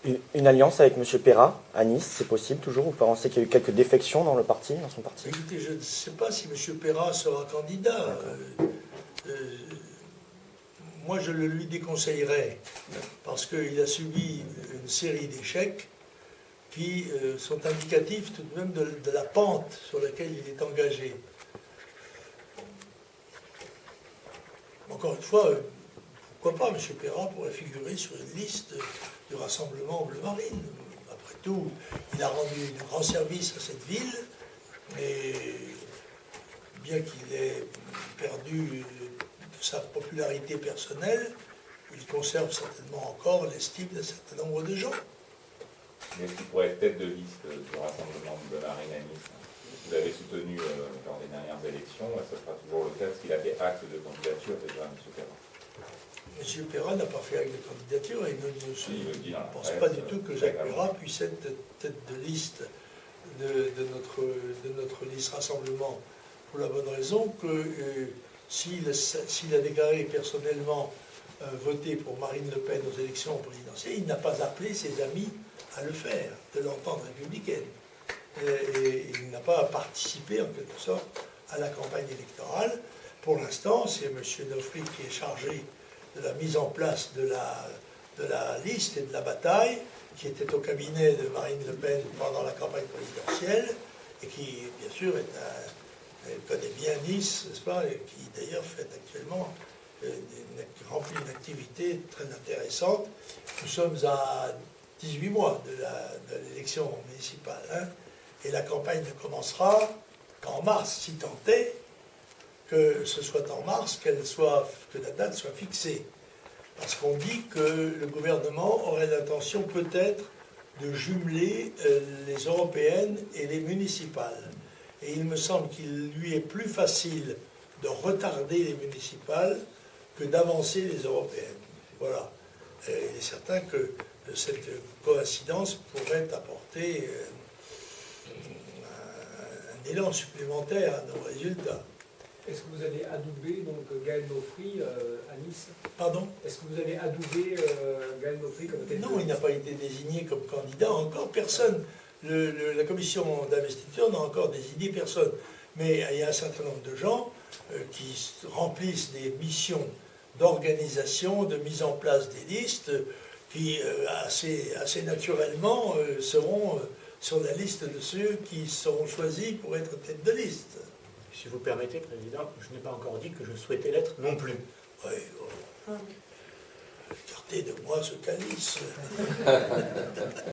Une alliance avec M. Perra à Nice, c'est possible toujours ou pas? On sait qu'il y a eu quelques défections dans son parti. Écoutez, je ne sais pas si M. Perra sera candidat. Moi, je le lui déconseillerais parce qu'il a subi une série d'échecs qui sont indicatifs tout de même de la pente sur laquelle il est engagé. Encore une fois, pourquoi pas, M. Perra pourrait figurer sur une liste du Rassemblement Bleu Marine. Après tout, il a rendu de grands services à cette ville, et bien qu'il ait perdu de sa popularité personnelle, il conserve certainement encore l'estime d'un certain nombre de gens. Mais est-ce qu'il pourrait être tête de liste du Rassemblement Bleu Marine à Nice? Vous l'avez soutenu lors des dernières élections, et ce sera toujours le cas, parce qu'il a fait acte de candidature déjà, M. Perra. M. Perra n'a pas fait acte de candidature et ne pense pas du tout que Jacques Perra puisse être tête de liste de notre liste Rassemblement, pour la bonne raison que s'il a déclaré personnellement voter pour Marine Le Pen aux élections présidentielles, il n'a pas appelé ses amis à le faire, de l'entente républicaine. Et il n'a pas participé en quelque sorte à la campagne électorale. Pour l'instant, c'est M. Nofri qui est chargé de la mise en place de la liste et de la bataille, qui était au cabinet de Marine Le Pen pendant la campagne présidentielle, et qui, bien sûr, elle connaît bien Nice, n'est-ce pas, et qui d'ailleurs fait actuellement remplit une activité très intéressante. Nous sommes à 18 mois de l'élection municipale, hein, et la campagne ne commencera qu'en mars, si tant est que ce soit en mars, que la date soit fixée. Parce qu'on dit que le gouvernement aurait l'intention peut-être de jumeler les européennes et les municipales. Et il me semble qu'il lui est plus facile de retarder les municipales que d'avancer les européennes. Voilà. Et il est certain que cette coïncidence pourrait apporter un élan supplémentaire à nos résultats. Est-ce que vous allez adouber donc Gaël Nofri à Nice? Pardon? Est-ce que vous allez adouber Gaël Nofri comme tête de liste? Non, il n'a pas été désigné comme candidat. Encore personne. La commission d'investiture n'a encore désigné personne. Mais il y a un certain nombre de gens qui remplissent des missions d'organisation, de mise en place des listes, qui assez naturellement seront sur la liste de ceux qui seront choisis pour être tête de liste. Si vous permettez, Président, je n'ai pas encore dit que je souhaitais l'être non plus. Oui, écartez de moi ce calice.